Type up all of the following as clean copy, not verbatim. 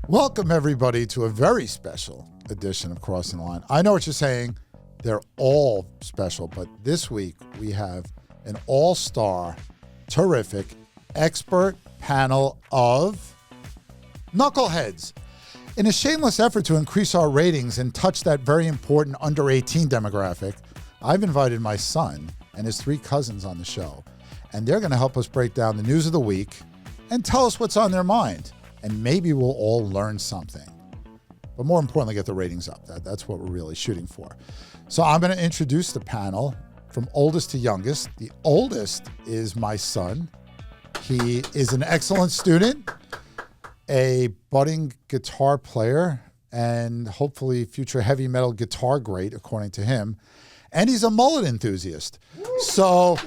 Welcome, everybody, to a very special edition of Crossing the Line. I know what you're saying. They're all special, but this week we have an all-star, terrific, expert panel of knuckleheads. In a shameless effort to increase our ratings and touch that very important under 18 demographic, I've invited my son and his 3 cousins on the show, and they're going to help us break down the news of the week and tell us what's on their mind. And maybe we'll all learn something. But more importantly, get the ratings up. That's what we're really shooting for. So I'm going to introduce the panel from oldest to youngest. The oldest is my son. He is an excellent student, a budding guitar player, and hopefully future heavy metal guitar great, according to him. And he's a mullet enthusiast. So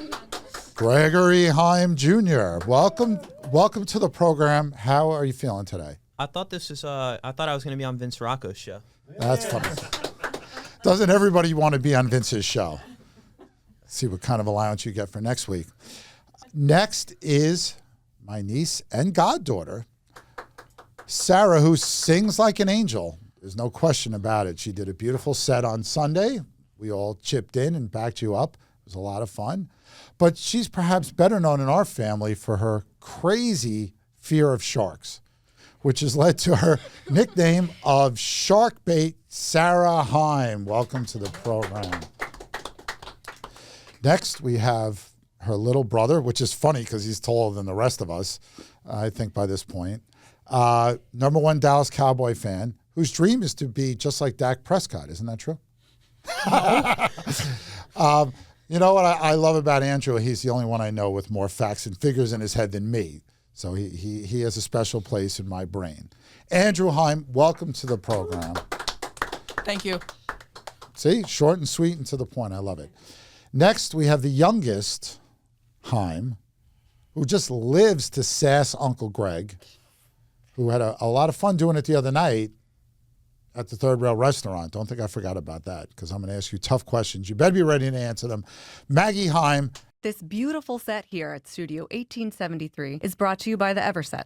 Gregory Heym Jr., welcome to the program. How are you feeling today? I thought I was going to be on Vince Rocco's show. That's funny. Doesn't everybody want to be on Vince's show? See what kind of allowance you get for next week. Next is my niece and goddaughter, Sarah, who sings like an angel. There's no question about it. She did a beautiful set on Sunday. We all chipped in and backed you up. It was a lot of fun. But she's perhaps better known in our family for her crazy fear of sharks, which has led to her nickname of Sharkbait Sarah Heym. Welcome to the program. Next, we have her little brother, which is funny because he's taller than the rest of us, I think, by this point. Number 1 Dallas Cowboy fan, whose dream is to be just like Dak Prescott. Isn't that true? You know what I love about Andrew? He's the only one I know with more facts and figures in his head than me. So he has a special place in my brain. Andrew Heym, welcome to the program. Thank you. See, short and sweet and to the point. I love it. Next, we have the youngest Heym, who just lives to sass Uncle Greg, who had a lot of fun doing it the other night at the Third Rail restaurant. Don't think I forgot about that, because I'm going to ask you tough questions. You better be ready to answer them. Maggie Heym. This beautiful set here at Studio 1873 is brought to you by the Everset.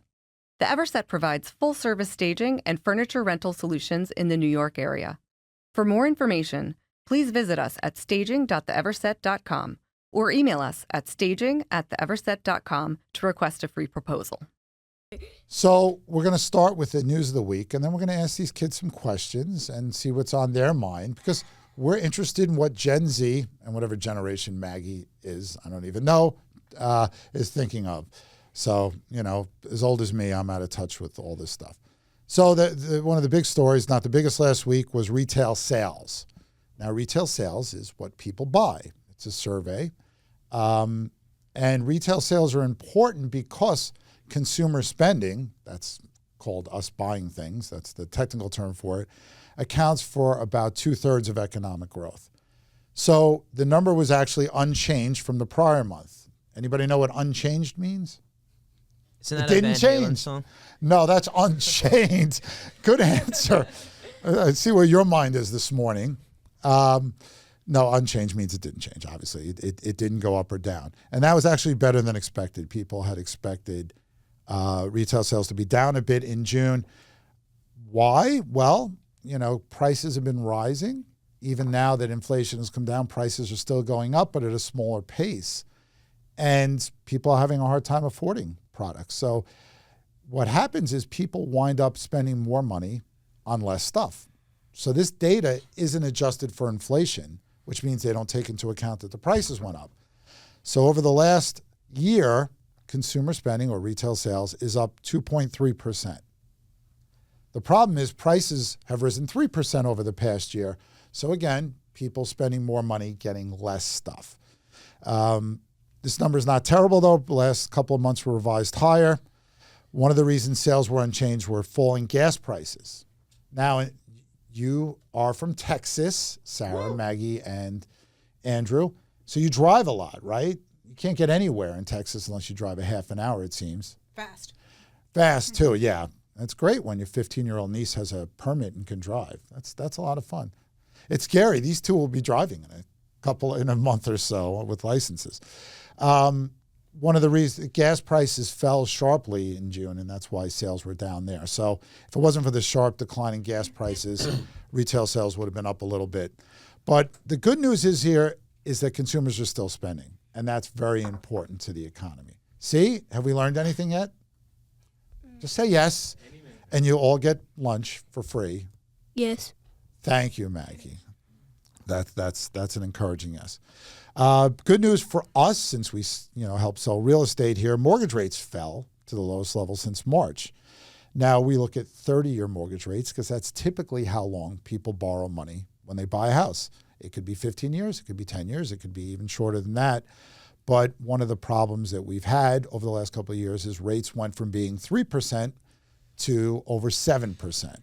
The Everset provides full-service staging and furniture rental solutions in the New York area. For more information, please visit us at staging.theeverset.com or email us at staging@theeverset.com to request a free proposal. So we're going to start with the news of the week, and then we're going to ask these kids some questions and see what's on their mind, because we're interested in what Gen Z, and whatever generation Maggie is, I don't even know, is thinking of. So, you know, as old as me, I'm out of touch with all this stuff. So one of the big stories, not the biggest last week, was retail sales. Now, retail sales is what people buy. It's a survey. And retail sales are important because consumer spending, that's called us buying things, that's the technical term for it, accounts for about 2/3 of economic growth. So the number was actually unchanged from the prior month. Anybody know what unchanged means? Isn't that it a didn't Van Halen change. song? No, that's unchanged. Good answer. I see where your mind is this morning. No, unchanged means it didn't change, obviously. It didn't go up or down. And that was actually better than expected. People had expected retail sales to be down a bit in June. Why? Well, you know, prices have been rising. Even now that inflation has come down, prices are still going up, but at a smaller pace. And people are having a hard time affording products. So what happens is people wind up spending more money on less stuff. So this data isn't adjusted for inflation, which means they don't take into account that the prices went up. So over the last year, consumer spending or retail sales is up 2.3%. The problem is prices have risen 3% over the past year. So again, people spending more money, getting less stuff. This number is not terrible, though. The last couple of months were revised higher. One of the reasons sales were unchanged were falling gas prices. Now, you are from Texas, Sarah, Woo. Maggie, and Andrew. So you drive a lot, right? You can't get anywhere in Texas unless you drive a half an hour, it seems. Fast, too, yeah. That's great when your 15-year-old niece has a permit and can drive. That's a lot of fun. It's scary. These two will be driving in a month or so with licenses. one of the reasons gas prices fell sharply in June, and that's why sales were down there. So if it wasn't for the sharp decline in gas prices, retail sales would have been up a little bit. But the good news is that consumers are still spending, and that's very important to the economy. See, have we learned anything yet? Just say yes, and you'll all get lunch for free. Yes. Thank you, Maggie. That's an encouraging yes. Good news for us, since we help sell real estate here. Mortgage rates fell to the lowest level since March. Now we look at 30-year mortgage rates because that's typically how long people borrow money when they buy a house. It could be 15 years, it could be 10 years, it could be even shorter than that. But one of the problems that we've had over the last couple of years is rates went from being 3% to over 7%.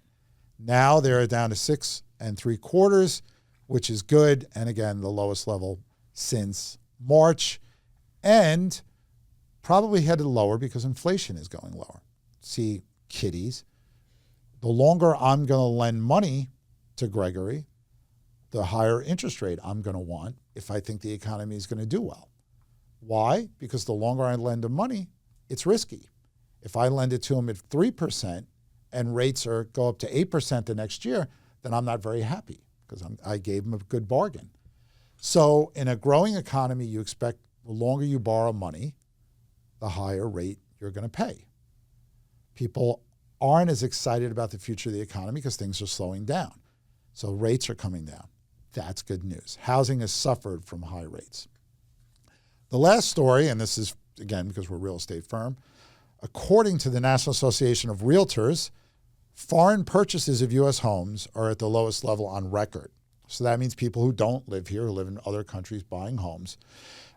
Now they're down to 6 3/4, which is good. And again, the lowest level since March, and probably headed lower because inflation is going lower. See, kiddies, the longer I'm going to lend money to Gregory, the higher interest rate I'm going to want if I think the economy is going to do well. Why? Because the longer I lend him money, it's risky. If I lend it to him at 3% and rates go up to 8% the next year, then I'm not very happy because I gave him a good bargain. So in a growing economy, you expect the longer you borrow money, the higher rate you're going to pay. People aren't as excited about the future of the economy because things are slowing down. So rates are coming down. That's good news. Housing has suffered from high rates. The last story, and this is, again, because we're a real estate firm, according to the National Association of Realtors, foreign purchases of U.S. homes are at the lowest level on record. So that means people who don't live here, who live in other countries buying homes.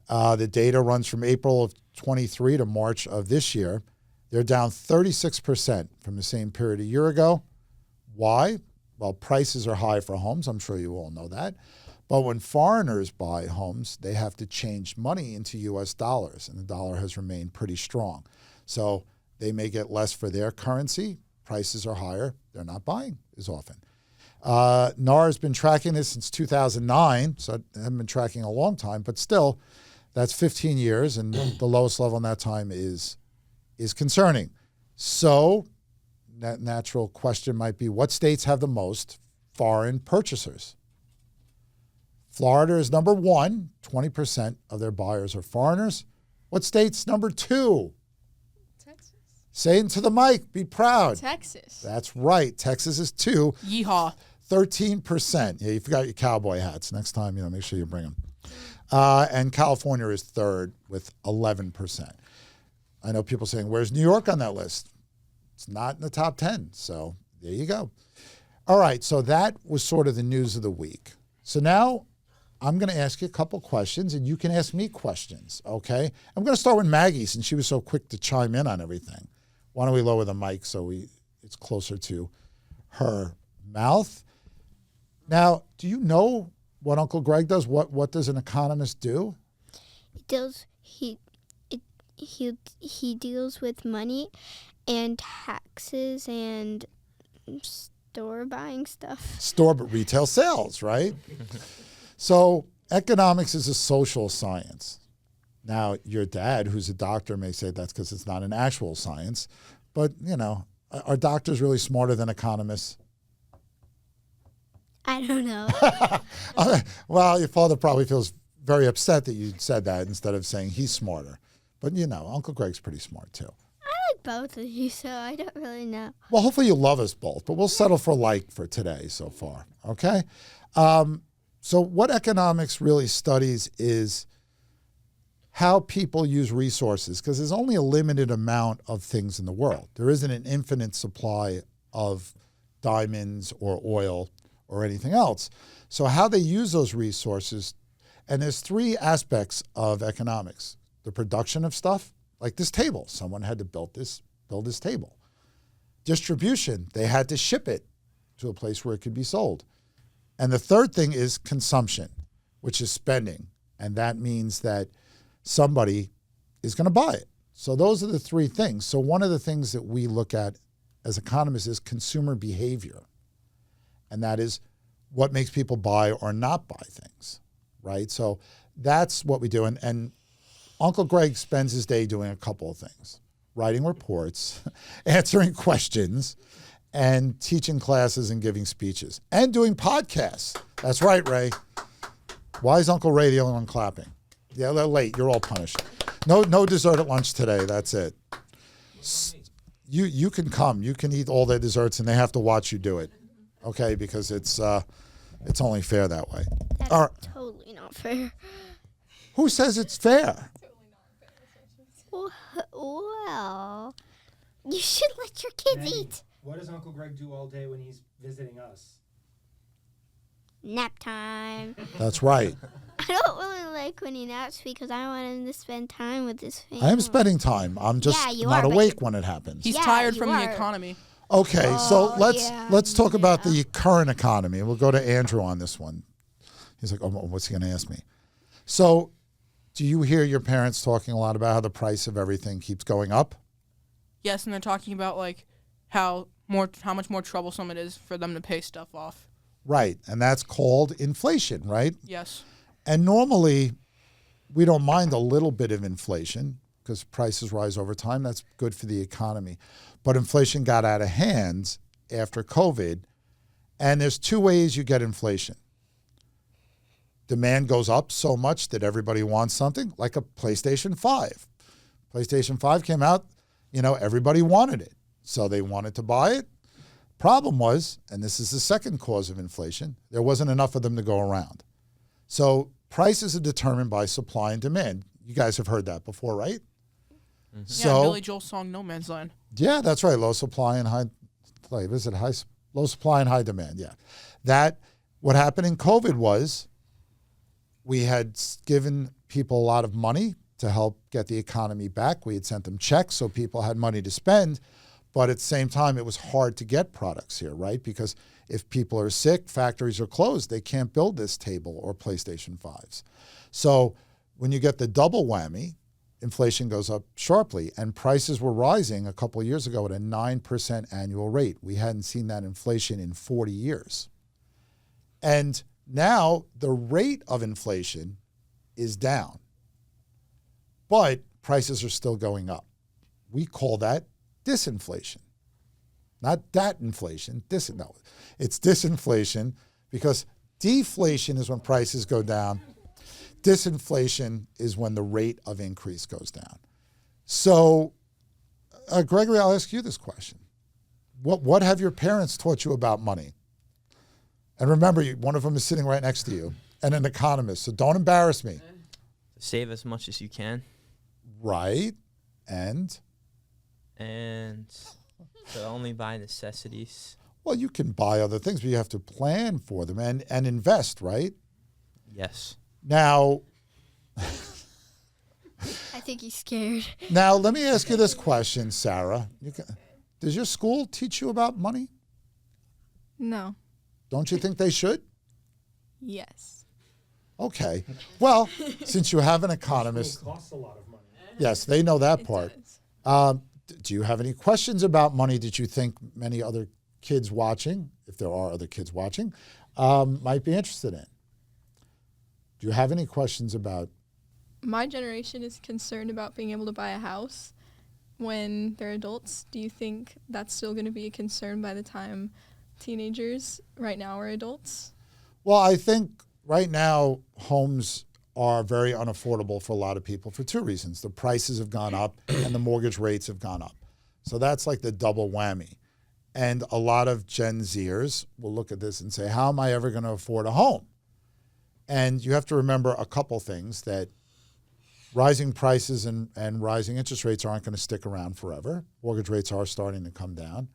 The data runs from April of 23 to March of this year. They're down 36% from the same period a year ago. Why? Well, prices are high for homes. I'm sure you all know that. But when foreigners buy homes, they have to change money into U.S. dollars, and the dollar has remained pretty strong. So they may get less for their currency. Prices are higher. They're not buying as often. NAR has been tracking this since 2009, so I haven't been tracking a long time, but still, that's 15 years, and the lowest level in that time is concerning. So that natural question might be, what states have the most foreign purchasers? Florida is number 1. 20% of their buyers are foreigners. What state's number 2? Texas. Say it into the mic. Be proud. Texas. That's right. Texas is 2. Yeehaw. 13%. Yeah, you forgot your cowboy hats. Next time, make sure you bring them. And California is 3rd with 11%. I know people saying, where's New York on that list? It's not in the top 10. So there you go. All right. So that was sort of the news of the week. So now I'm going to ask you a couple questions, and you can ask me questions, okay? I'm going to start with Maggie, since she was so quick to chime in on everything. Why don't we lower the mic so it's closer to her mouth? Now, do you know what Uncle Greg does? What does an economist do? He deals with money and taxes and store buying stuff. But retail sales, right? So economics is a social science. Now, your dad, who's a doctor, may say that's because it's not an actual science. But, are doctors really smarter than economists? I don't know. Well, your father probably feels very upset that you said that instead of saying he's smarter. But, Uncle Greg's pretty smart, too. I like both of you, so I don't really know. Well, hopefully you love us both, but we'll settle for like for today so far, okay? So what economics really studies is how people use resources, because there's only a limited amount of things in the world. There isn't an infinite supply of diamonds or oil or anything else. So how they use those resources, and there's 3 aspects of economics. The production of stuff, like this table. Someone had to build this table. Distribution, they had to ship it to a place where it could be sold. And the third thing is consumption, which is spending. And that means that somebody is going to buy it. So those are the 3 things. So one of the things that we look at as economists is consumer behavior. And that is what makes people buy or not buy things, right? So that's what we do. And Uncle Greg spends his day doing a couple of things: writing reports, answering questions, and teaching classes and giving speeches, and doing podcasts. That's right, Ray. Why is Uncle Ray the only one clapping? Yeah, they're late. You're all punished. No dessert at lunch today. That's it. You can come. You can eat all their desserts, and they have to watch you do it, okay? Because it's only fair that way. That's All right. totally not fair. Who says it's fair? Well, you should let your kids Maggie, eat. what does Uncle Greg do all day when he's visiting us? Nap time. That's right. I don't really like when he naps because I want him to spend time with his family. I am spending time. I'm just Yeah, you not are, but- awake when it happens. He's Yeah, tired you from are. the economy. Okay, so Oh, yeah, let's talk about yeah. the current economy. We'll go to Andrew on this one. He's like, oh, what's he going to ask me? So, do you hear your parents talking a lot about how the price of everything keeps going up? Yes, and they're talking about like how much more troublesome it is for them to pay stuff off. Right, and that's called inflation, right? Yes. And normally, we don't mind a little bit of inflation because prices rise over time. That's good for the economy. But inflation got out of hand after COVID, and there's two ways you get inflation. Demand goes up so much that everybody wants something, like a PlayStation 5. PlayStation 5 came out, everybody wanted it. So they wanted to buy it. Problem was, and this is the second cause of inflation, there wasn't enough of them to go around. So prices are determined by supply and demand. You guys have heard that before, right? Yeah, So Billy Joel's song "No Man's Land." yeah, that's right. Low supply and high. Low supply and high demand. Yeah, what happened in COVID was we had given people a lot of money to help get the economy back. We had sent them checks so people had money to spend, but at the same time, it was hard to get products here, right? Because if people are sick, factories are closed. They can't build this table or PlayStation 5s. So when you get the double whammy, inflation goes up sharply, and prices were rising a couple of years ago at a 9% annual rate. We hadn't seen that inflation in 40 years. And now the rate of inflation is down, but prices are still going up. We call that disinflation. Not that inflation, no. It's disinflation because deflation is when prices go down. Disinflation is when the rate of increase goes down. So, Gregory, I'll ask you this question. What have your parents taught you about money? And remember, one of them is sitting right next to you, and an economist, so don't embarrass me. Save as much as you can. Right, and to only buy necessities. well, you can buy other things, but you have to plan for them and invest, right? Yes. Now, I think he's scared. let me ask you this question, Sarah. Does your school teach you about money? No. Don't you think they should? Yes. Okay. Well, since you have an economist, It costs a lot of money. yes, they know that It part. does. Do you have any questions about money that you think many other kids watching, if there are other kids watching, might be interested in? Do you have any questions about? My generation is concerned about being able to buy a house when they're adults. Do you think that's still going to be a concern by the time teenagers right now are adults? Well, I think right now homes are very unaffordable for a lot of people for two reasons. The prices have gone up and the mortgage rates have gone up. So that's like the double whammy. And a lot of Gen Zers will look at this and say, how am I ever going to afford a home? And you have to remember a couple things, that rising prices and rising interest rates aren't going to stick around forever. Mortgage rates are starting to come down.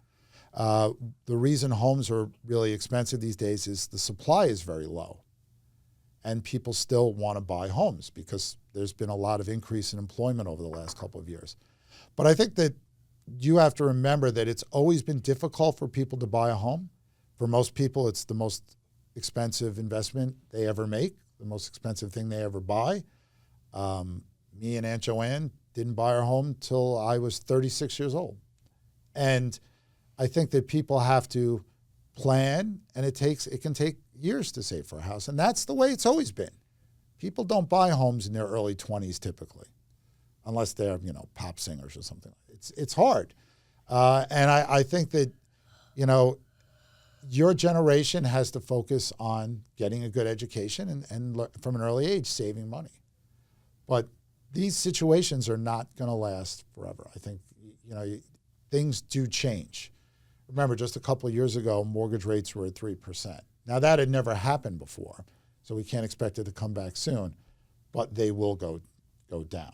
The reason homes are really expensive these days is the supply is very low. And people still want to buy homes because there's been a lot of increase in employment over the last couple of years. But I think that you have to remember that it's always been difficult for people to buy a home. For most people, it's the most expensive investment they ever make, the most expensive thing they ever buy. Me and Aunt Joanne didn't buy our home till I was 36 years old. And I think that people have to plan, and it can take years to save for a house. And that's the way it's always been. People don't buy homes in their early 20s typically. unless they're, pop singers or something. It's hard. And I think that, your generation has to focus on getting a good education and from an early age, saving money. But these situations are not going to last forever. I think, things do change. Remember, just a couple of years ago, mortgage rates were at 3%. Now, that had never happened before, so we can't expect it to come back soon, but they will go down.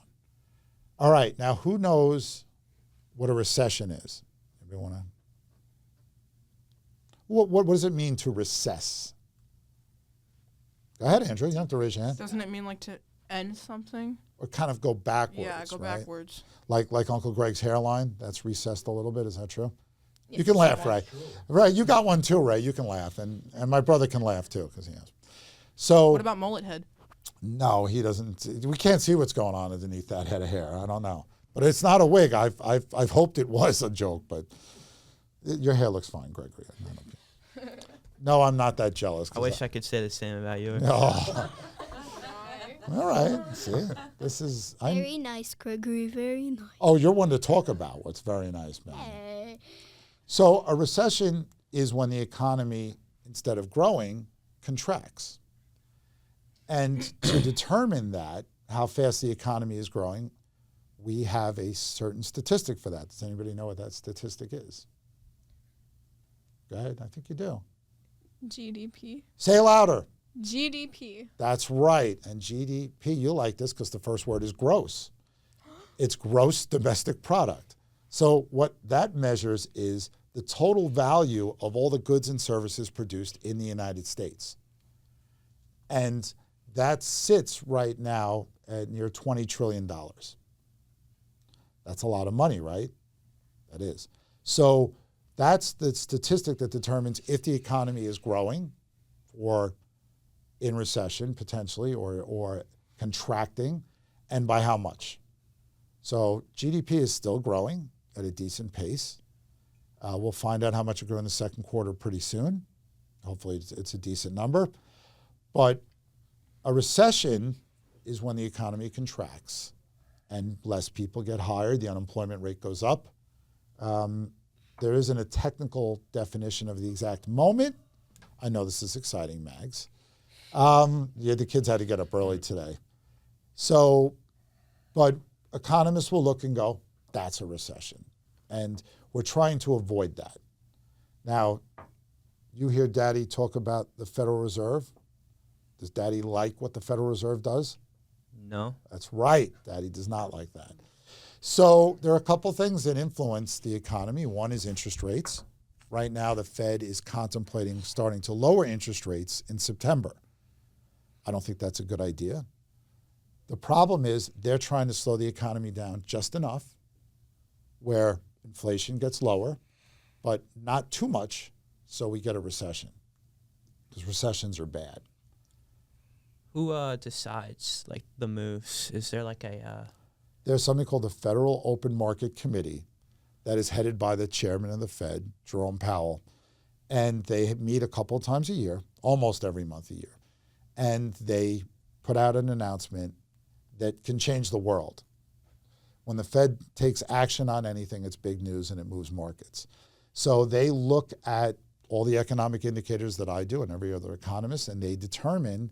All right, now who knows what a recession is? Anybody want to? What does it mean to recess? Go ahead, Andrew. You don't have to raise your hand. Doesn't it mean like to end something? Or kind of go backwards. Yeah, go right? backwards. Like Uncle Greg's hairline, that's recessed a little bit. Is that true? Yes. You can laugh, Ray. Ray, you got one too, Ray. You can laugh, and my brother can laugh too because he has. So What about mullet head? no, he doesn't. We can't see what's going on underneath that head of hair. I don't know, but it's not a wig. I've hoped it was a joke, but your hair looks fine, Gregory. No, I'm not that jealous. I wish I could say the same about you. Oh. All right. See, this is. Very nice, Gregory. Very nice. Oh, you're one to talk about what's very nice, man. Hey. So a recession is when the economy, instead of growing, contracts. And to determine that, how fast the economy is growing, we have a certain statistic for that. Does anybody know what that statistic is? Go ahead. I think you do. GDP. Say it louder. GDP. That's right. And GDP, you like this because the first word is gross. It's gross domestic product. So what that measures is the total value of all the goods and services produced in the United States. And that sits right now at near $20 trillion. That's a lot of money, right? That is. So that's the statistic that determines if the economy is growing or in recession potentially or contracting, and by how much. So GDP is still growing at a decent pace. We'll find out how much it grew in the second quarter pretty soon. Hopefully it's a decent number. But a recession is when the economy contracts and less people get hired, the unemployment rate goes up. There isn't a technical definition of the exact moment. I know this is exciting, Mags. The kids had to get up early today. So, but economists will look and go, that's a recession. And we're trying to avoid that. Now, you hear Daddy talk about the Federal Reserve. Does Daddy like what the Federal Reserve does? No. That's right. Daddy does not like that. So there are a couple things that influence the economy. One is interest rates. Right now, the Fed is contemplating starting to lower interest rates in September. I don't think that's a good idea. The problem is they're trying to slow the economy down just enough where inflation gets lower, but not too much, so we get a recession. Because recessions are bad. Who decides like the moves? Is there like a? There's something called the Federal Open Market Committee that is headed by the chairman of the Fed, Jerome Powell, and they meet a couple of times a year, almost every month a year, and they put out an announcement that can change the world. When the Fed takes action on anything, it's big news and it moves markets. So they look at all the economic indicators that I do and every other economist, and they determine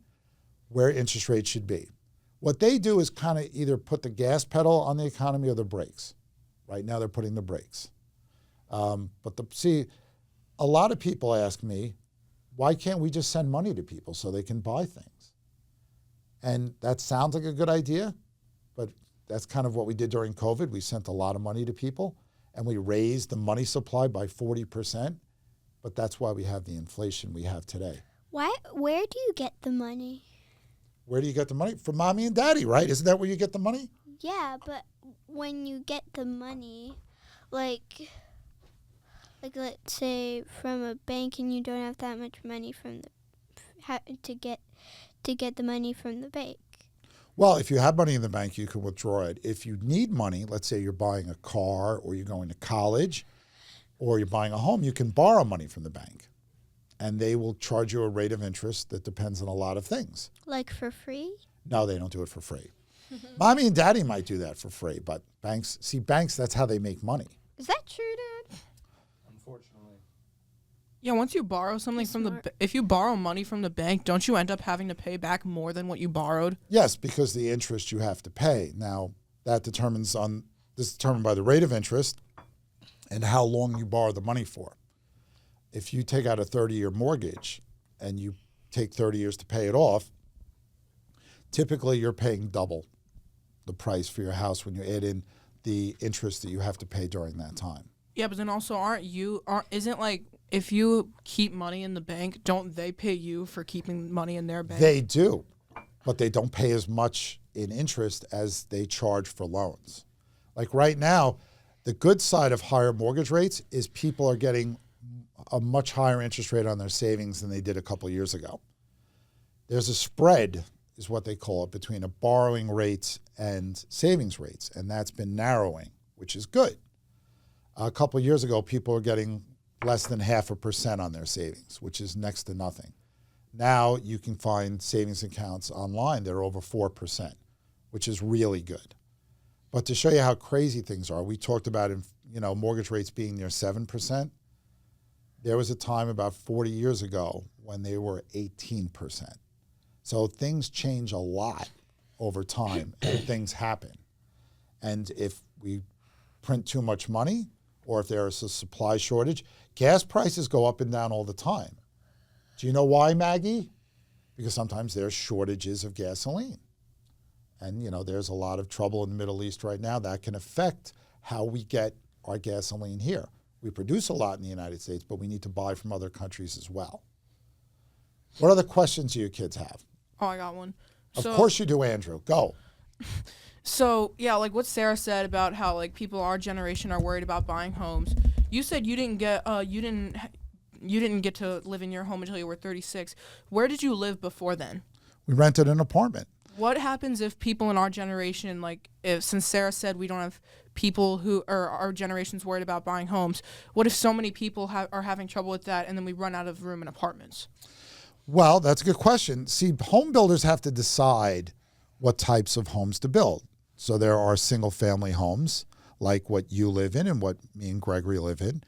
where interest rates should be. What they do is kind of either put the gas pedal on the economy or the brakes. Right now they're putting the brakes. See, a lot of people ask me, why can't we just send money to people so they can buy things? And that sounds like a good idea, but that's kind of what we did during COVID. We sent a lot of money to people, and we raised the money supply by 40%, but that's why we have the inflation we have today. Where do you get the money? Where do you get the money? From mommy and daddy, right? Isn't that where you get the money? Yeah, but when you get the money, like let's say from a bank, and you don't have that much money from to get the money from the bank. Well, if you have money in the bank, you can withdraw it. If you need money, let's say you're buying a car or you're going to college or you're buying a home, you can borrow money from the bank. And they will charge you a rate of interest that depends on a lot of things. Like for free? No, they don't do it for free. Mommy and daddy might do that for free, but banks, that's how they make money. Is that true, Dad? Unfortunately. Yeah, once you borrow something if you borrow money from the bank, don't you end up having to pay back more than what you borrowed? Yes, because the interest you have to pay. Now, this is determined by the rate of interest and how long you borrow the money for. If you take out a 30-year mortgage and you take 30 years to pay it off, typically you're paying double the price for your house when you add in the interest that you have to pay during that time. Yeah, but then also isn't like if you keep money in the bank, don't they pay you for keeping money in their bank? They do, but they don't pay as much in interest as they charge for loans. Like right now, the good side of higher mortgage rates is people are getting a much higher interest rate on their savings than they did a couple of years ago. There's a spread, is what they call it, between a borrowing rate and savings rates, and that's been narrowing, which is good. A couple of years ago, people were getting less than 0.5% on their savings, which is next to nothing. Now you can find savings accounts online that are over 4%, which is really good. But to show you how crazy things are, we talked about mortgage rates being near 7%. There was a time about 40 years ago when they were 18%. So things change a lot over time, and things happen. And if we print too much money, or if there is a supply shortage, gas prices go up and down all the time. Do you know why, Maggie? Because sometimes there's shortages of gasoline. And, there's a lot of trouble in the Middle East right now that can affect how we get our gasoline here. We produce a lot in the United States, but we need to buy from other countries as well. What other questions do your kids have? Oh, I got one. Of course you do, Andrew. Go. So, yeah, like what Sarah said about how like people our generation are worried about buying homes. You said you didn't get to live in your home until you were 36. Where did you live before then? We rented an apartment. What happens if people in our generation, since Sarah said we don't have people who are our generation's worried about buying homes, what if so many people are having trouble with that and then we run out of room in apartments? Well, that's a good question. See, home builders have to decide what types of homes to build. So there are single-family homes, like what you live in and what me and Gregory live in.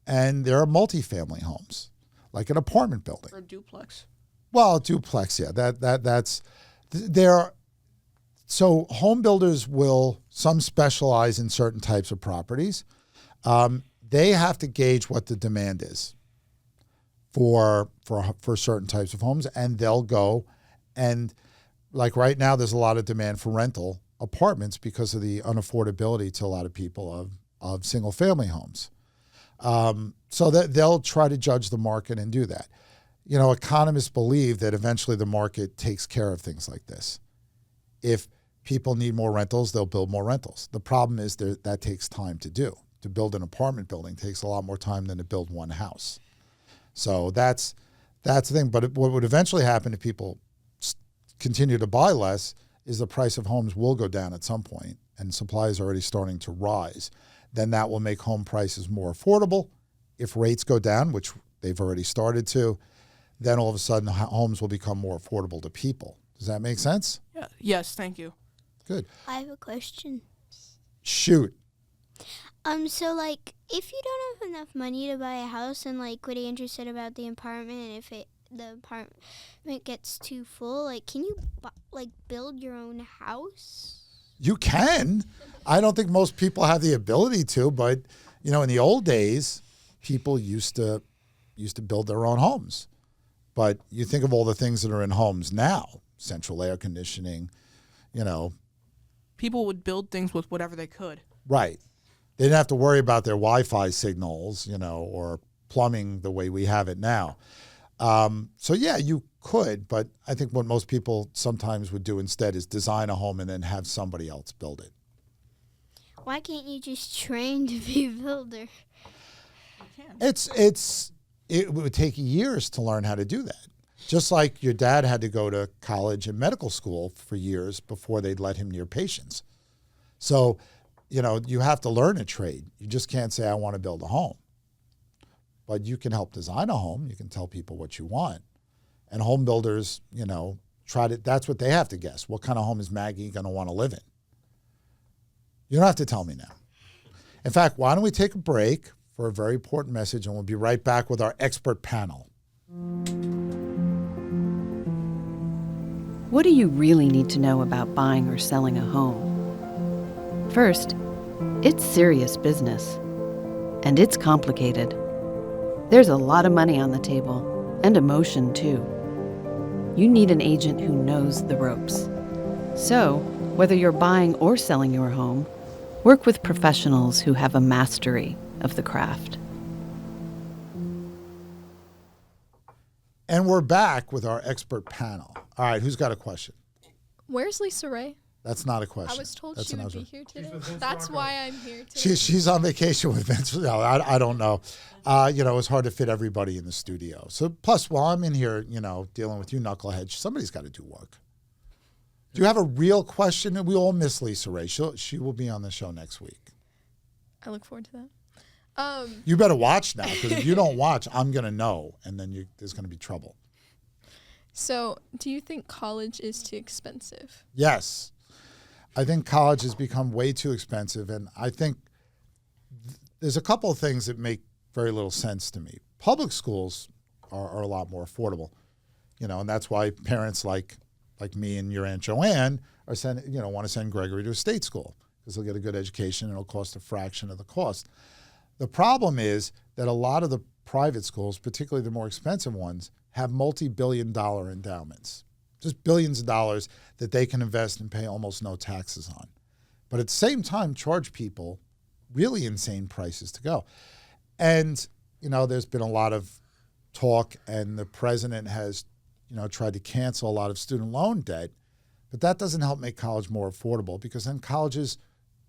And there are multifamily homes, like an apartment building. Or a duplex. Well, a duplex, yeah. That's there. So home builders some specialize in certain types of properties. They have to gauge what the demand is for certain types of homes, and they'll go and, like right now, there's a lot of demand for rental apartments because of the unaffordability to a lot of people of single family homes. So that they'll try to judge the market and do that. Economists believe that eventually the market takes care of things like this. If people need more rentals, they'll build more rentals. The problem is that takes time to do. To build an apartment building takes a lot more time than to build one house. So that's the thing. But what would eventually happen if people continue to buy less is the price of homes will go down at some point, and supply is already starting to rise. Then that will make home prices more affordable. If rates go down, which they've already started to, then all of a sudden homes will become more affordable to people. Does that make sense? Yeah. Yes, thank you. Good. I have a question. Shoot. So if you don't have enough money to buy a house, and what Andrew said about the apartment, and if the apartment gets too full, can you build your own house? You can. I don't think most people have the ability to, but in the old days, people used to build their own homes. But you think of all the things that are in homes now, central air conditioning, People would build things with whatever they could. Right. They didn't have to worry about their Wi-Fi signals, or plumbing the way we have it now. So yeah, you could, but I think what most people sometimes would do instead is design a home and then have somebody else build it. Why can't you just train to be a builder? It would take years to learn how to do that. Just like your dad had to go to college and medical school for years before they'd let him near patients. So, you have to learn a trade. You just can't say, I want to build a home. But you can help design a home. You can tell people what you want. And home builders, that's what they have to guess. What kind of home is Maggie going to want to live in? You don't have to tell me now. In fact, why don't we take a break for a very important message, and we'll be right back with our expert panel. What do you really need to know about buying or selling a home? First, it's serious business, and it's complicated. There's a lot of money on the table, and emotion too. You need an agent who knows the ropes. So, whether you're buying or selling your home, work with professionals who have a mastery of the craft. And we're back with our expert panel. All right, who's got a question? Where's Lisa Ray? That's not a question. I was told That's she an would be answer. here today. with Vince That's Rocco. why I'm here today. She's on vacation with Vince. No, I don't know. It's hard to fit everybody in the studio. So plus, while I'm in here, dealing with you knuckleheads, somebody's got to do work. Do you have a real question? We all miss Lisa Ray. She will be on the show next week. I look forward to that. You better watch now, because if you don't watch, I'm going to know, and then there's going to be trouble. So, do you think college is too expensive? Yes. I think college has become way too expensive, and I think there's a couple of things that make very little sense to me. Public schools are a lot more affordable, and that's why parents like me and your Aunt Joanne are want to send Gregory to a state school, because he'll get a good education and it'll cost a fraction of the cost. The problem is that a lot of the private schools, particularly the more expensive ones, have multi-billion-dollar endowments, just billions of dollars that they can invest and pay almost no taxes on. But at the same time, charge people really insane prices to go. And, there's been a lot of talk, and the president has, tried to cancel a lot of student loan debt, but that doesn't help make college more affordable, because then colleges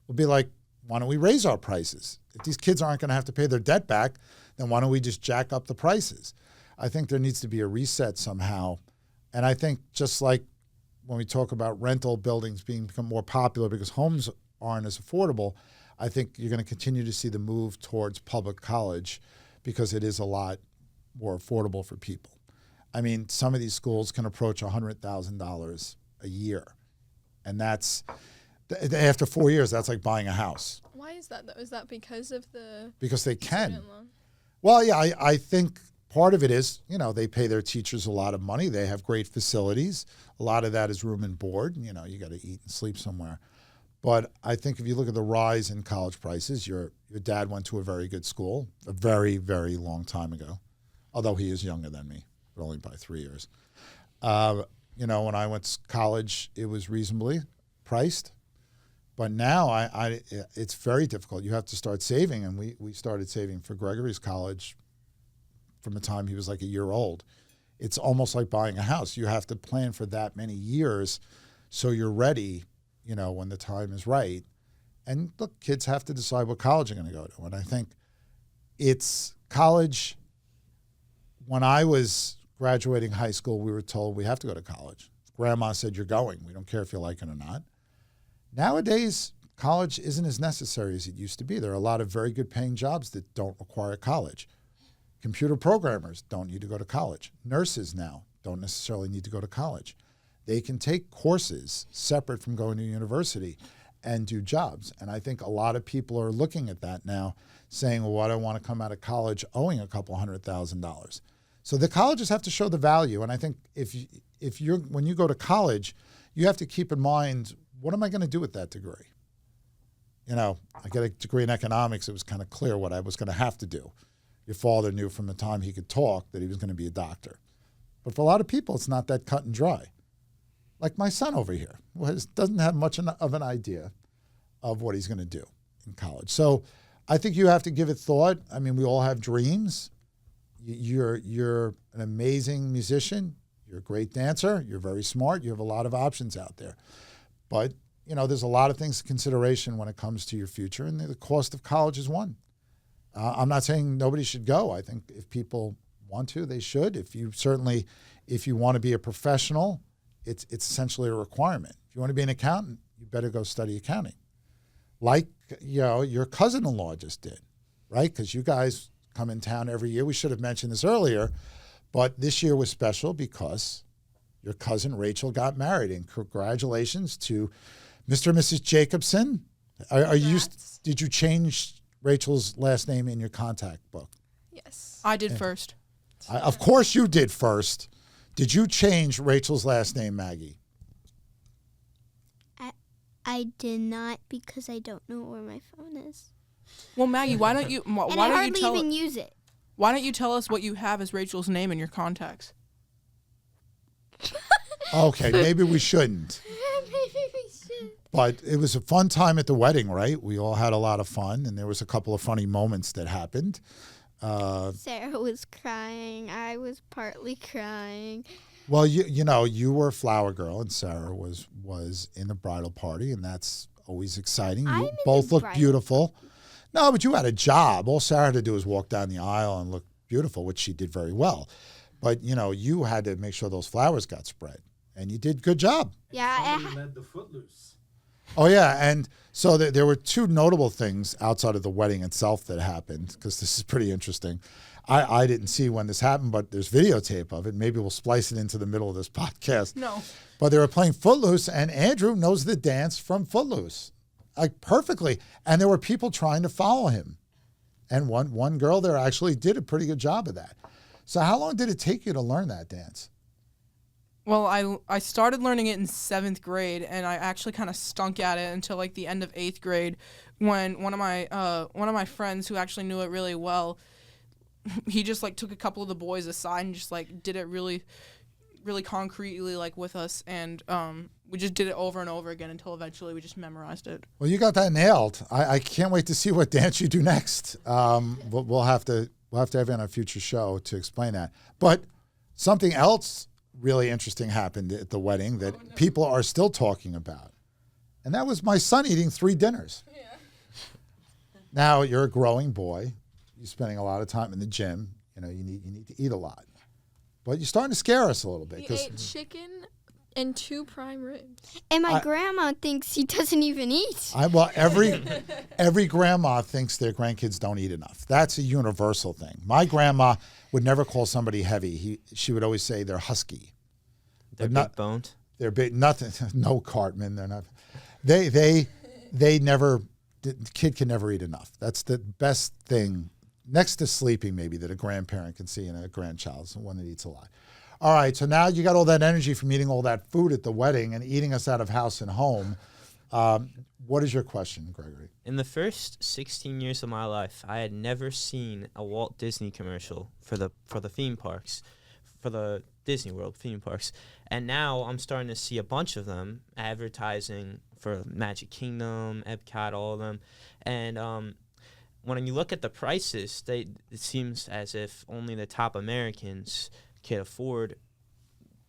will be like, why don't we raise our prices? If these kids aren't going to have to pay their debt back, then why don't we just jack up the prices? I think there needs to be a reset somehow. And I think just like when we talk about rental buildings become more popular because homes aren't as affordable, I think you're going to continue to see the move towards public college, because it is a lot more affordable for people. I mean, some of these schools can approach $100,000 a year. And that's, after 4 years, that's like buying a house. Why is that, though? Is that because of the Because they can. student loan? Well, yeah, I think part of it is, they pay their teachers a lot of money. They have great facilities. A lot of that is room and board. You got to eat and sleep somewhere. But I think if you look at the rise in college prices, your dad went to a very good school a very, very long time ago, although he is younger than me, but only by 3 years. When I went to college, it was reasonably priced. But now it's very difficult. You have to start saving, and we started saving for Gregory's college from the time he was like a year old. It's almost like buying a house. You have to plan for that many years so you're ready, when the time is right. And look, kids have to decide what college they're going to go to. And I think it's college. When I was graduating high school, we were told we have to go to college. Grandma said, you're going. We don't care if you like it or not. Nowadays, college isn't as necessary as it used to be. There are a lot of very good paying jobs that don't require college. Computer programmers don't need to go to college. Nurses now don't necessarily need to go to college. They can take courses separate from going to university and do jobs. And I think a lot of people are looking at that now, saying, well, why do I want to come out of college owing a couple $100,000? So the colleges have to show the value. And I think when you go to college, you have to keep in mind, what am I going to do with that degree? I got a degree in economics. It was kind of clear what I was going to have to do. Your father knew from the time he could talk that he was going to be a doctor. But for a lot of people, it's not that cut and dry. Like my son over here, who doesn't have much of an idea of what he's going to do in college. So I think you have to give it thought. I mean, we all have dreams. You're an amazing musician. You're a great dancer. You're very smart. You have a lot of options out there. But, there's a lot of things to consideration when it comes to your future, and the cost of college is one. I'm not saying nobody should go. I think if people want to, they should. If you want to be a professional, it's essentially a requirement. If you want to be an accountant, you better go study accounting. Like, your cousin-in-law just did, right? Because you guys come in town every year. We should have mentioned this earlier, but this year was special because your cousin Rachel got married, and congratulations to Mr. and Mrs. Jacobson. Did you change Rachel's last name in your contact book? Yes. I did first. Of course you did first. Did you change Rachel's last name, Maggie? I did not, because I don't know where my phone is. Well, Maggie, why don't you? And Why I don't you hardly tell? even use it. Why don't you tell us what you have as Rachel's name in your contacts? Okay, maybe we shouldn't. Maybe we should. But it was a fun time at the wedding, right? We all had a lot of fun, and there was a couple of funny moments that happened. Sarah was crying. I was partly crying. Well, you were a flower girl, and Sarah was in the bridal party, and that's always exciting. I'm You in both the looked bridal beautiful. No, but you had a job. All Sarah had to do was walk down the aisle and look beautiful, which she did very well. But, you had to make sure those flowers got spread, and you did a good job. Yeah, Somebody led the Footloose. Oh, yeah, and so there were two notable things outside of the wedding itself that happened, because this is pretty interesting. I didn't see when this happened, but there's videotape of it. Maybe we'll splice it into the middle of this podcast. No. But they were playing Footloose, and Andrew knows the dance from Footloose, like perfectly. And there were people trying to follow him. And one girl there actually did a pretty good job of that. So how long did it take you to learn that dance? Well, I started learning it in 7th grade, and I actually kind of stunk at it until like the end of 8th grade, when one of my friends who actually knew it really well, he just like took a couple of the boys aside and just like did it really, really concretely like with us, and we just did it over and over again until eventually we just memorized it. Well, you got that nailed. I can't wait to see what dance you do next. We'll have to have you on a future show to explain that. But something else really interesting happened at the wedding that people are still talking about, and that was my son eating 3 dinners. Yeah. Now you're a growing boy. You're spending a lot of time in the gym. You need to eat a lot, but you're starting to scare us a little bit. He ate chicken and 2 prime ribs. And my grandma thinks he doesn't even eat. Every grandma thinks their grandkids don't eat enough. That's a universal thing. My grandma would never call somebody heavy. She would always say they're husky. They're big boned. They're big. Nothing. No, Cartman. They're not. They never. The kid can never eat enough. That's the best thing, next to sleeping, maybe, that a grandparent can see in a grandchild. So one that eats a lot. All right. So now you got all that energy from eating all that food at the wedding and eating us out of house and home. What is your question, Gregory? In the first 16 years of my life, I had never seen a Walt Disney commercial for the theme parks, for the Disney World theme parks. And now I'm starting to see a bunch of them advertising for Magic Kingdom, Epcot, all of them. And when you look at the prices, it seems as if only the top Americans can afford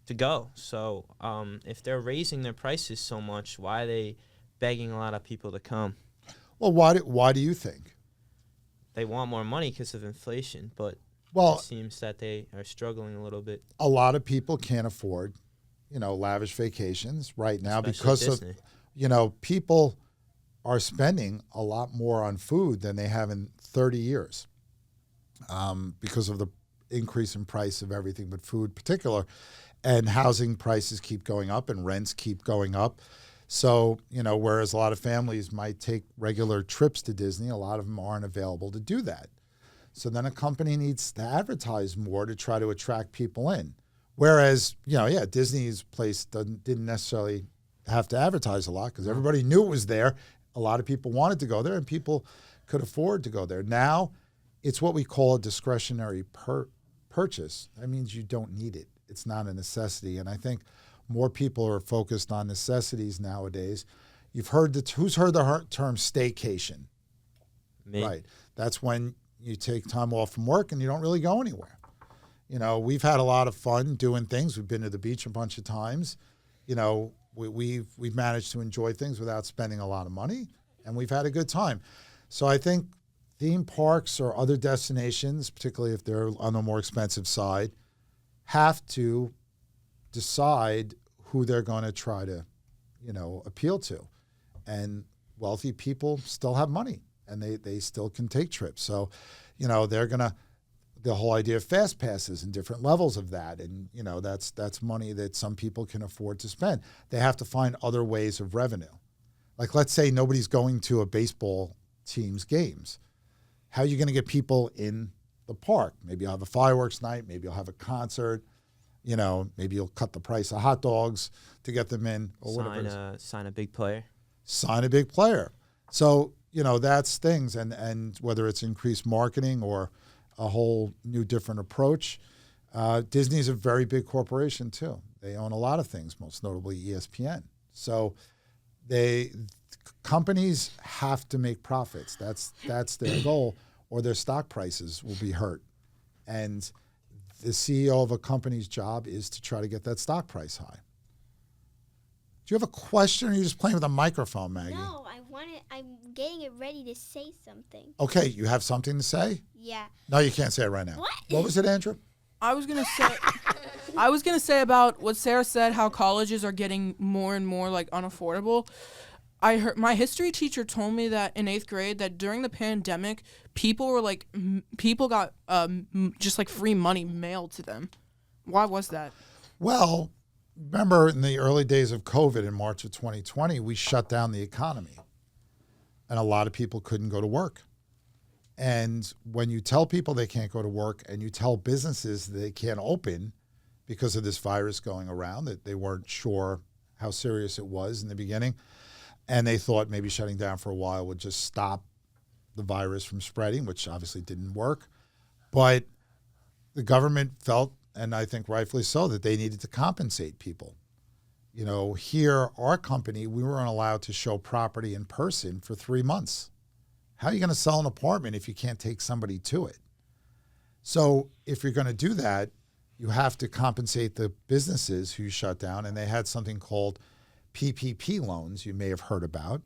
to go. So if they're raising their prices so much, why are they begging a lot of people to come? Well, why do you think? They want more money because of inflation, but Well, it seems that they are struggling a little bit. a lot of people can't afford, lavish vacations right now, Especially because Disney. of, people are spending a lot more on food than they have in 30 years, because of the increase in price of everything but food in particular, and housing prices keep going up and rents keep going up. So, whereas a lot of families might take regular trips to Disney, a lot of them aren't available to do that. So then a company needs to advertise more to try to attract people in. Whereas, Disney's place didn't necessarily have to advertise a lot because everybody knew it was there. A lot of people wanted to go there and people could afford to go there. Now it's what we call a discretionary purchase. That means you don't need it. It's not a necessity. And I think more people are focused on necessities nowadays. You've heard who's heard the term staycation? Me. Right. That's when you take time off from work and you don't really go anywhere. We've had a lot of fun doing things. We've been to the beach a bunch of times. We've managed to enjoy things without spending a lot of money, and we've had a good time. So I think theme parks or other destinations, particularly if they're on the more expensive side, have to decide who they're going to try to, appeal to. And wealthy people still have money, and they still can take trips. So, the whole idea of fast passes and different levels of that. And, you know, that's money that some people can afford to spend. They have to find other ways of revenue. Like, let's say nobody's going to a baseball team's games. How are you going to get people in the park? Maybe you'll have a fireworks night. Maybe you'll have a concert. You know, maybe you'll cut the price of hot dogs to get them in, or whatever. Sign a big player. Sign a big player. So, you know, that's things. And whether it's increased marketing or a whole new different approach. Disney's a very big corporation too. They own a lot of things, most notably ESPN. So companies have to make profits. That's their goal, or their stock prices will be hurt. And the CEO of a company's job is to try to get that stock price high. Do you have a question, or are you just playing with a microphone, Maggie? No, I'm getting it ready to say something. Okay, you have something to say? Yeah. No, you can't say it right now. What was it, Andrew? I was gonna say about what Sarah said, how colleges are getting more and more like unaffordable. I heard my history teacher told me that in 8th grade that during the pandemic, people got just like free money mailed to them. Why was that? Well, remember in the early days of COVID in March of 2020, we shut down the economy, and a lot of people couldn't go to work. And when you tell people they can't go to work, and you tell businesses they can't open because of this virus going around, that they weren't sure how serious it was in the beginning, and they thought maybe shutting down for a while would just stop the virus from spreading, which obviously didn't work. But the government felt, and I think rightfully so, that they needed to compensate people. You know, here, our company, we weren't allowed to show property in person for 3 months. How are you going to sell an apartment if you can't take somebody to it? So if you're going to do that, you have to compensate the businesses who shut down, and they had something called PPP loans you may have heard about.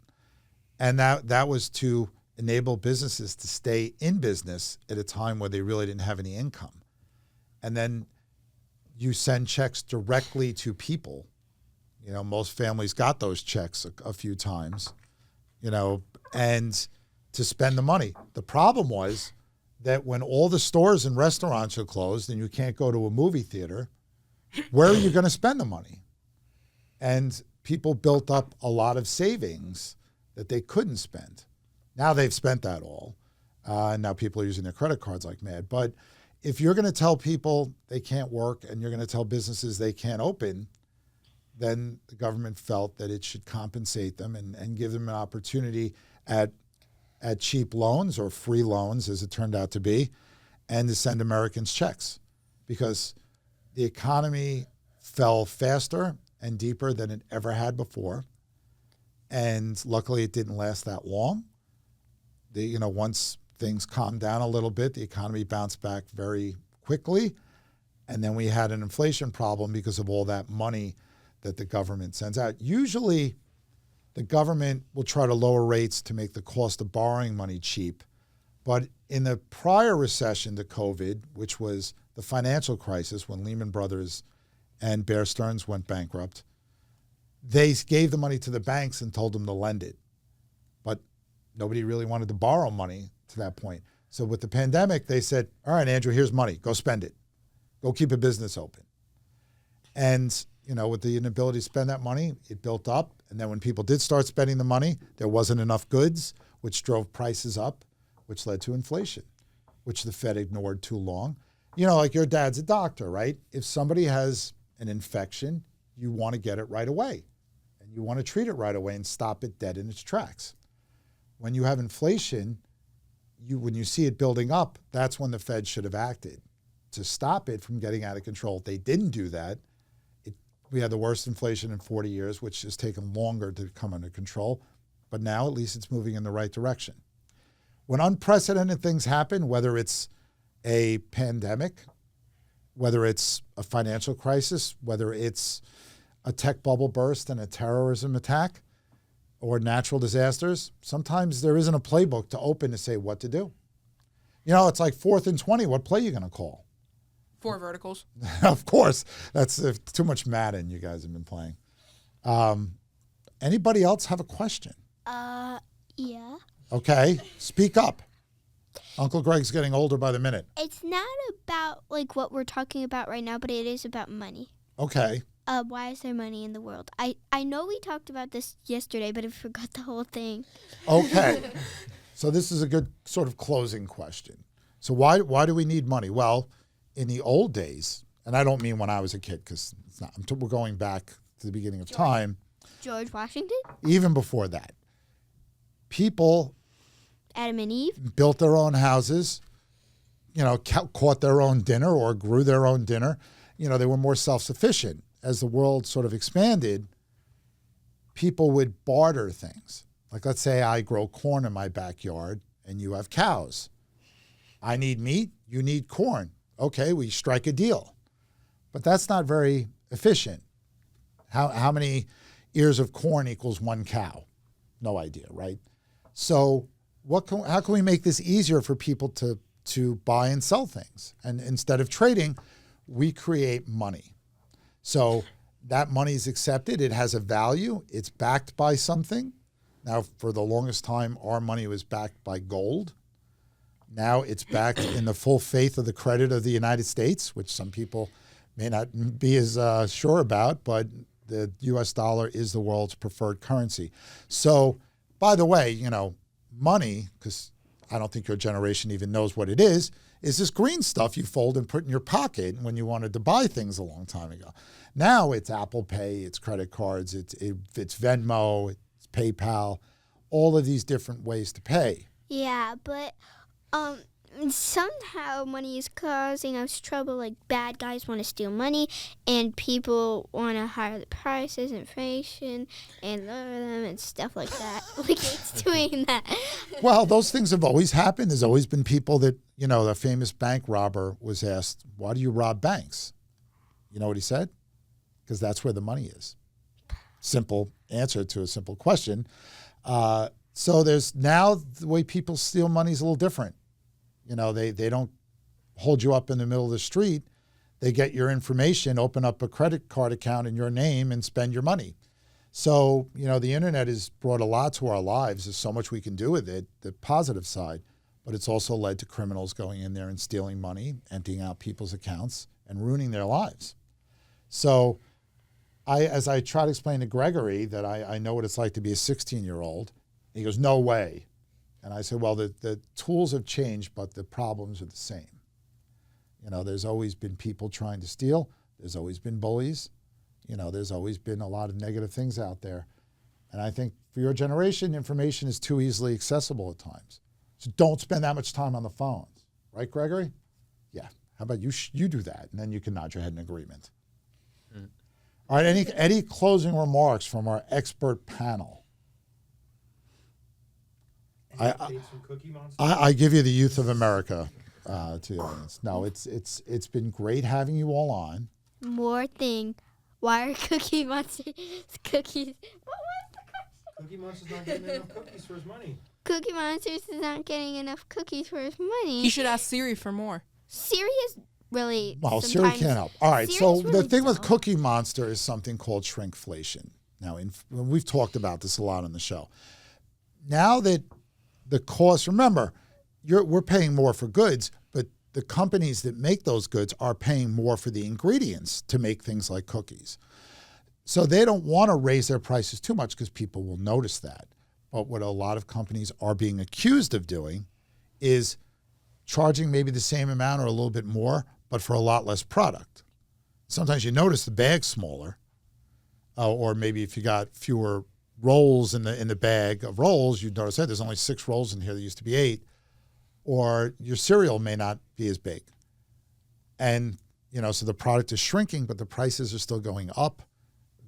And that was to enable businesses to stay in business at a time where they really didn't have any income. And then you send checks directly to people. You know, most families got those checks a few times, you know, and to spend the money. The problem was that when all the stores and restaurants are closed and you can't go to a movie theater, where are you going to spend the money? And people built up a lot of savings that they couldn't spend. Now they've spent that all. And now people are using their credit cards like mad. But if you're going to tell people they can't work and you're going to tell businesses they can't open, then the government felt that it should compensate them and give them an opportunity at cheap loans, or free loans as it turned out to be, and to send Americans checks, because the economy fell faster and deeper than it ever had before. And luckily it didn't last that long. Once things calmed down a little bit, the economy bounced back very quickly. And then we had an inflation problem because of all that money that the government sends out. Usually the government will try to lower rates to make the cost of borrowing money cheap. But in the prior recession to COVID, which was the financial crisis when Lehman Brothers and Bear Stearns went bankrupt, they gave the money to the banks and told them to lend it. But nobody really wanted to borrow money to that point. So with the pandemic, they said, all right, Andrew, here's money. Go spend it. Go keep a business open. And, with the inability to spend that money, it built up. And then when people did start spending the money, there wasn't enough goods, which drove prices up, which led to inflation, which the Fed ignored too long. Like your dad's a doctor, right? If somebody has an infection, you want to get it right away. And you want to treat it right away and stop it dead in its tracks. When you have inflation, when you see it building up, that's when the Fed should have acted to stop it from getting out of control. They didn't do that. We had the worst inflation in 40 years, which has taken longer to come under control. But now at least it's moving in the right direction. When unprecedented things happen, whether it's a pandemic, whether it's a financial crisis, whether it's a tech bubble burst and a terrorism attack, or natural disasters, sometimes there isn't a playbook to open to say what to do. It's like 4th and 20. What play are you going to call? 4 verticals. Of course. That's too much Madden you guys have been playing. Anybody else have a question? Yeah. Okay. Speak up. Uncle Greg's getting older by the minute. It's not about like what we're talking about right now, but it is about money. Okay. Why is there money in the world? I know we talked about this yesterday, but I forgot the whole thing. Okay. So this is a good sort of closing question. So why do we need money? Well, in the old days, and I don't mean when I was a kid because it's not. We're going back to the beginning of time. George Washington? Even before that, people Adam and Eve? built their own houses, caught their own dinner or grew their own dinner. They were more self-sufficient. As the world sort of expanded, people would barter things. Like, let's say I grow corn in my backyard and you have cows. I need meat, you need corn. Okay, we strike a deal. But that's not very efficient. How many ears of corn equals one cow? No idea, right? So how can we make this easier for people to buy and sell things? And instead of trading, we create money. So that money is accepted. It has a value. It's backed by something. Now, for the longest time, our money was backed by gold. Now it's backed in the full faith of the credit of the United States, which some people may not be as sure about, but the U.S. dollar is the world's preferred currency. So, by the way, money, because I don't think your generation even knows what it is this green stuff you fold and put in your pocket when you wanted to buy things a long time ago. Now it's Apple Pay, it's credit cards, it's Venmo, it's PayPal, all of these different ways to pay. Yeah, but somehow money is causing us trouble. Like, bad guys want to steal money, and people want to higher the prices, inflation, and lower them and stuff like that. Like, it's doing that. Well, those things have always happened. There's always been people that, the famous bank robber was asked, why do you rob banks? You know what he said? Because that's where the money is. Simple answer to a simple question. So there's now the way people steal money is a little different. They don't hold you up in the middle of the street. They get your information, open up a credit card account in your name, and spend your money. So, the internet has brought a lot to our lives. There's so much we can do with it, the positive side. But it's also led to criminals going in there and stealing money, emptying out people's accounts, and ruining their lives. So as I try to explain to Gregory that I know what it's like to be a 16-year-old, he goes, no way. And I said, well, the tools have changed, but the problems are the same. There's always been people trying to steal. There's always been bullies. There's always been a lot of negative things out there. And I think for your generation, information is too easily accessible at times. So don't spend that much time on the phones. Right, Gregory? Yeah. How about you do that, and then you can nod your head in agreement. Mm. All right, any closing remarks from our expert panel? I give you the youth of America to the audience. No, it's been great having you all on. More thing. Why are Cookie Monsters cookies? What was the question? Cookie Monster's not getting enough cookies for his money. Cookie Monsters is not getting enough cookies for his money. He should ask Siri for more. Siri is really. Well, Siri can't help. All right, Siri's so really the thing with dumb. Cookie Monster is something called shrinkflation. Now, we've talked about this a lot on the show. Now that the cost, remember, we're paying more for goods, but the companies that make those goods are paying more for the ingredients to make things like cookies. So they don't want to raise their prices too much because people will notice that. But what a lot of companies are being accused of doing is charging maybe the same amount or a little bit more, but for a lot less product. Sometimes you notice the bag's smaller, or maybe if you got fewer rolls in the bag of rolls, you'd notice, hey, there's only 6 rolls in here. There used to be 8. Or your cereal may not be as big. And, so the product is shrinking, but the prices are still going up.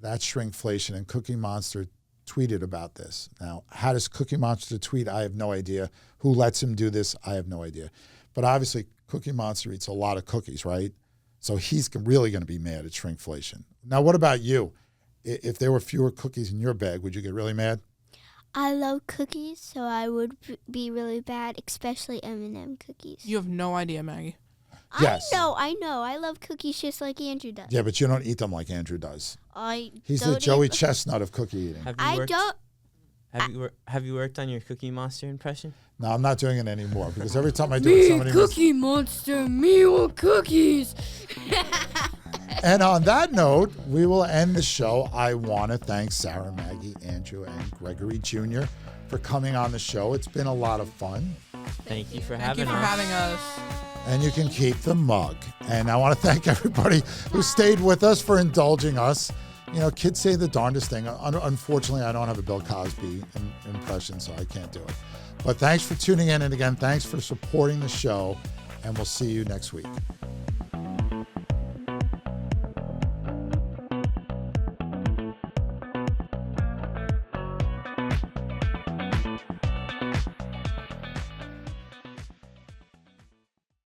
That's shrinkflation, and Cookie Monster tweeted about this. Now, how does Cookie Monster tweet? I have no idea. Who lets him do this? I have no idea. But obviously, Cookie Monster eats a lot of cookies, right? So he's really going to be mad at shrinkflation. Now, what about you? If there were fewer cookies in your bag, would you get really mad? I love cookies, so I would be really bad, especially M&M cookies. You have no idea, Maggie. Yes. I know. I love cookies just like Andrew does. Yeah, but you don't eat them like Andrew does. I He's don't the Joey eat- Chestnut of cookie eating. Have you I worked? don't. Have you worked on your Cookie Monster impression? No, I'm not doing it anymore because every time I do it, somebody Cookie Monster, me want cookies. And on that note, we will end the show. I want to thank Sarah, Maggie, Andrew, and Gregory Jr. for coming on the show. It's been a lot of fun. Thank you for Thank having you for us. having us. And you can keep the mug. And I want to thank everybody who stayed with us for indulging us. You know, kids say the darndest thing. Unfortunately, I don't have a Bill Cosby impression, so I can't do it. But thanks for tuning in. And again, thanks for supporting the show. And we'll see you next week.